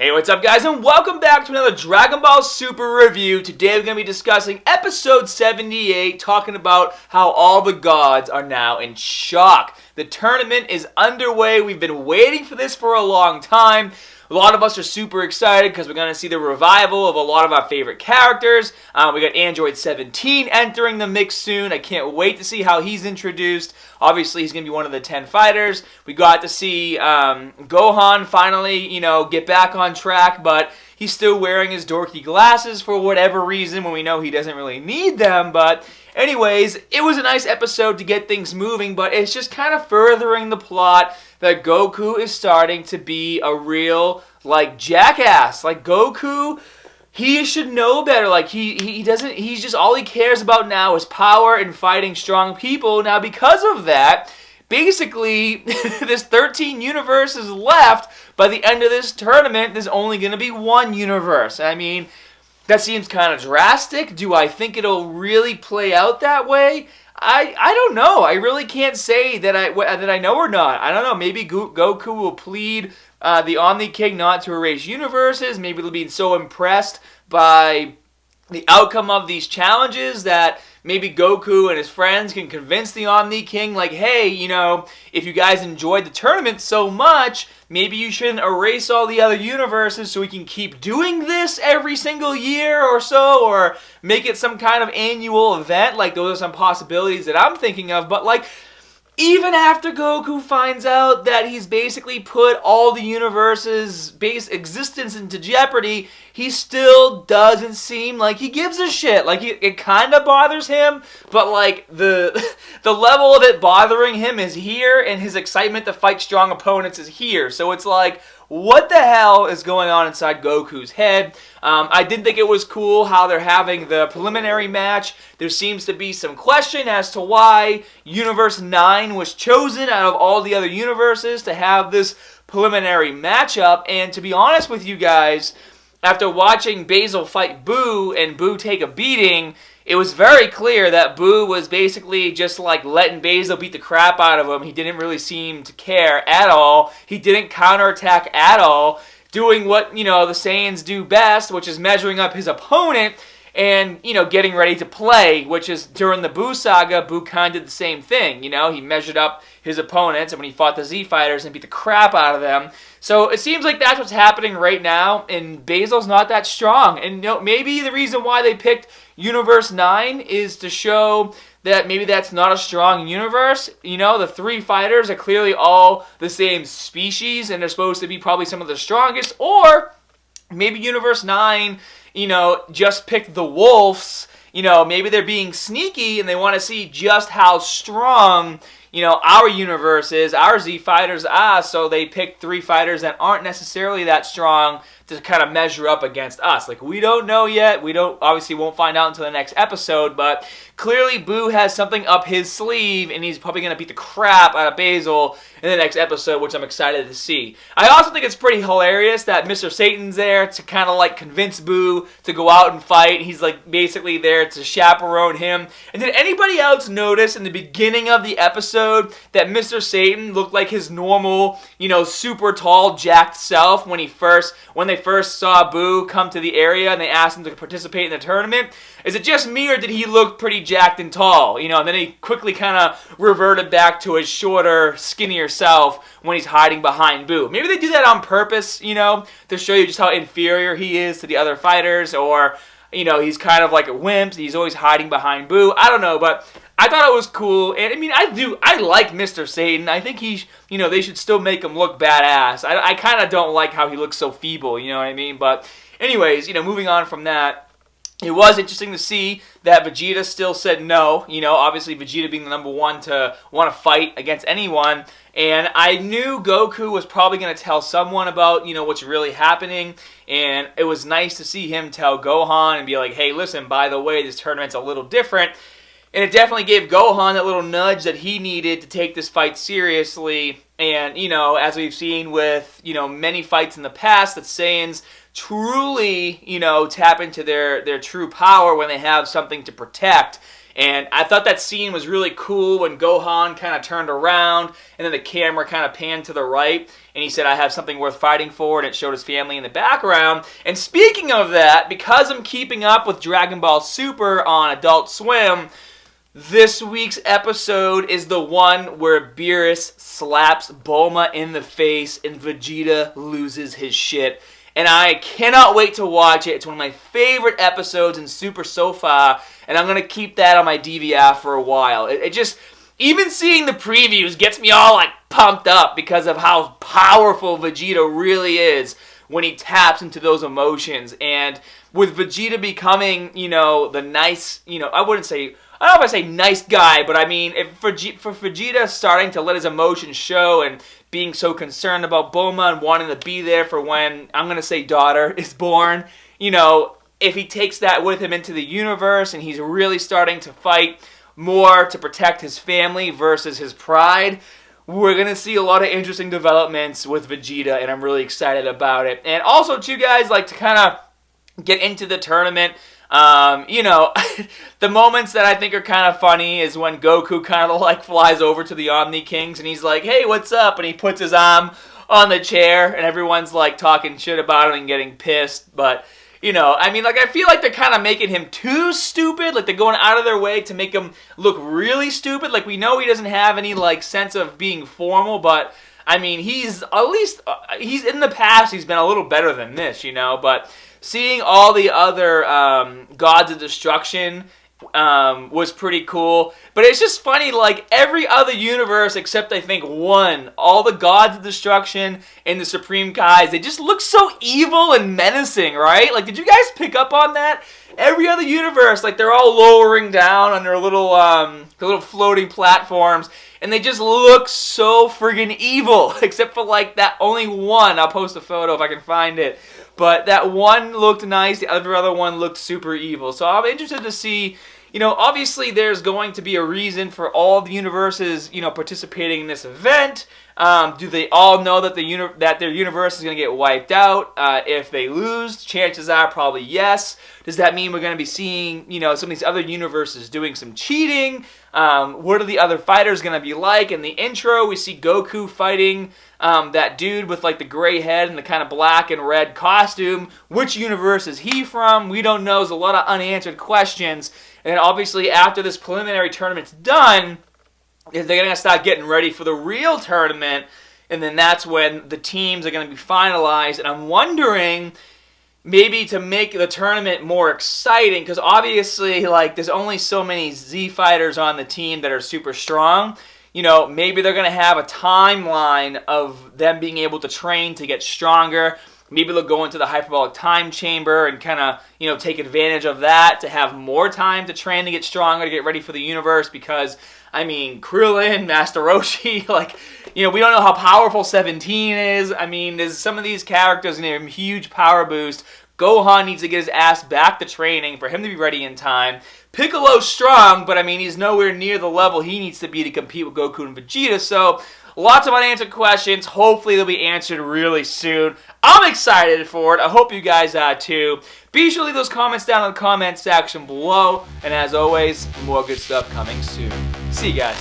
Hey, what's up guys, and welcome back to another Dragon Ball Super review. Today we're going to be discussing episode 78, talking about how all the gods are now in shock. The tournament is underway. We've been waiting for this for a long time. A lot of us are super excited because we're going to see the revival of a lot of our favorite characters. We got Android 17 entering the mix soon. I can't wait to see how he's introduced. Obviously, he's going to be one of the 10 fighters. We got to see Gohan finally, get back on track, but he's still wearing his dorky glasses for whatever reason when we know he doesn't really need them. But anyways, it was a nice episode to get things moving, but it's just kind of furthering the plot that Goku is starting to be a real, jackass. Goku, he should know better. He doesn't, he's just, all he cares about now is power and fighting strong people. Now, because of that, basically, there's 13 universes left. By the end of this tournament, there's only going to be one universe. I mean, that seems kind of drastic. Do I think it'll really play out that way? I don't know. I really can't say that I know or not. I don't know. Maybe Goku will plead the Omni King not to erase universes. Maybe they'll be so impressed by the outcome of these challenges that maybe Goku and his friends can convince the Omni King, hey, if you guys enjoyed the tournament so much, maybe you shouldn't erase all the other universes so we can keep doing this every single year or so, or make it some kind of annual event. Those are some possibilities that I'm thinking of, but even after Goku finds out that he's basically put all the universes' base existence into jeopardy, he still doesn't seem like he gives a shit. It kind of bothers him, but the level of it bothering him is here, and his excitement to fight strong opponents is here. So it's what the hell is going on inside Goku's head? I did think it was cool how they're having the preliminary match. There seems to be some question as to why Universe 9 was chosen out of all the other universes to have this preliminary matchup. And to be honest with you guys, after watching Basil fight Boo and Boo take a beating, it was very clear that Boo was basically just letting Basil beat the crap out of him. He didn't really seem to care at all. He didn't counterattack at all, doing what, the Saiyans do best, which is measuring up his opponent and, getting ready to play, which is during the Boo saga, Boo kind of did the same thing. He measured up his opponents, and when he fought the Z Fighters and beat the crap out of them. So it seems like that's what's happening right now, and Basil's not that strong. And maybe the reason why they picked Universe 9 is to show that maybe that's not a strong universe. The three fighters are clearly all the same species, and they're supposed to be probably some of the strongest. Or maybe Universe 9, just picked the wolves. Maybe they're being sneaky, and they want to see just how strong our universe is, our Z fighters are, so they pick three fighters that aren't necessarily that strong to kind of measure up against us. We don't know yet. We obviously won't find out until the next episode, but clearly Boo has something up his sleeve, and he's probably going to beat the crap out of Basil in the next episode, which I'm excited to see. I also think it's pretty hilarious that Mr. Satan's there to kind of convince Boo to go out and fight. He's basically there to chaperone him. And did anybody else notice in the beginning of the episode that Mr. Satan looked like his normal, super tall, jacked self when they first saw Boo come to the area and they asked him to participate in the tournament? Is it just me, or did he look pretty jacked and tall? And then he quickly kind of reverted back to his shorter, skinnier self when he's hiding behind Boo. Maybe they do that on purpose, to show you just how inferior he is to the other fighters, or, he's kind of like a wimp, he's always hiding behind Boo. I don't know, but I thought it was cool, and I like Mr. Satan. I think they should still make him look badass. I kind of don't like how he looks so feeble, you know what I mean? But anyways, moving on from that, it was interesting to see that Vegeta still said no. Obviously Vegeta being the number one to want to fight against anyone. And I knew Goku was probably going to tell someone about, what's really happening. And it was nice to see him tell Gohan and be like, hey, listen, by the way, this tournament's a little different. And it definitely gave Gohan that little nudge that he needed to take this fight seriously. And, as we've seen with, many fights in the past, that Saiyans truly, tap into their true power when they have something to protect. And I thought that scene was really cool when Gohan kind of turned around and then the camera kind of panned to the right and he said, I have something worth fighting for, and it showed his family in the background. And speaking of that, because I'm keeping up with Dragon Ball Super on Adult Swim, this week's episode is the one where Beerus slaps Bulma in the face and Vegeta loses his shit. And I cannot wait to watch it. It's one of my favorite episodes in Super so far, and I'm going to keep that on my DVR for a while. It just, even seeing the previews gets me all like pumped up because of how powerful Vegeta really is when he taps into those emotions. And with Vegeta becoming, the nice, I don't know if I say nice guy, but I mean, for Vegeta starting to let his emotions show and being so concerned about Bulma and wanting to be there for when, I'm going to say daughter, is born, if he takes that with him into the universe and he's really starting to fight more to protect his family versus his pride, we're going to see a lot of interesting developments with Vegeta, and I'm really excited about it. And also, too, guys, like to kind of get into the tournament, the moments that I think are kind of funny is when Goku kind of like flies over to the Omni Kings and he's like, hey, what's up? And he puts his arm on the chair and everyone's like talking shit about him and getting pissed. But, I feel like they're kind of making him too stupid. Like they're going out of their way to make him look really stupid. Like we know he doesn't have any like sense of being formal, but I mean, he's in the past, he's been a little better than this, but seeing all the other gods of destruction was pretty cool. But it's just funny, like every other universe except I think one, all the gods of destruction and the Supreme Kais, they just look so evil and menacing, right? Like, did you guys pick up on that? Every other universe, like they're all lowering down on their little floating platforms, and they just look so friggin' evil, except for like that only one. I'll post a photo if I can find it. But that one looked nice, the other one looked super evil. So I'm interested to see, obviously there's going to be a reason for all the universes, participating in this event. Do they all know that their universe is going to get wiped out if they lose? Chances are probably yes. Does that mean we're going to be seeing, some of these other universes doing some cheating? What are the other fighters going to be like? In the intro, we see Goku fighting that dude with like the gray head and the kind of black and red costume. Which universe is he from? We don't know. There's a lot of unanswered questions. And obviously after this preliminary tournament's done, they're going to start getting ready for the real tournament, and then that's when the teams are going to be finalized. And I'm wondering, maybe to make the tournament more exciting, because obviously, like, there's only so many Z fighters on the team that are super strong. Maybe they're going to have a timeline of them being able to train to get stronger. Maybe they'll go into the hyperbolic time chamber and kind of, take advantage of that to have more time to train to get stronger, to get ready for the universe, because Krillin, Master Roshi, we don't know how powerful 17 is. There's some of these characters need a huge power boost. Gohan needs to get his ass back to training for him to be ready in time. Piccolo's strong, but he's nowhere near the level he needs to be to compete with Goku and Vegeta. So lots of unanswered questions. Hopefully they'll be answered really soon. I'm excited for it. I hope you guys are too. Be sure to leave those comments down in the comment section below. And as always, more good stuff coming soon. See you guys.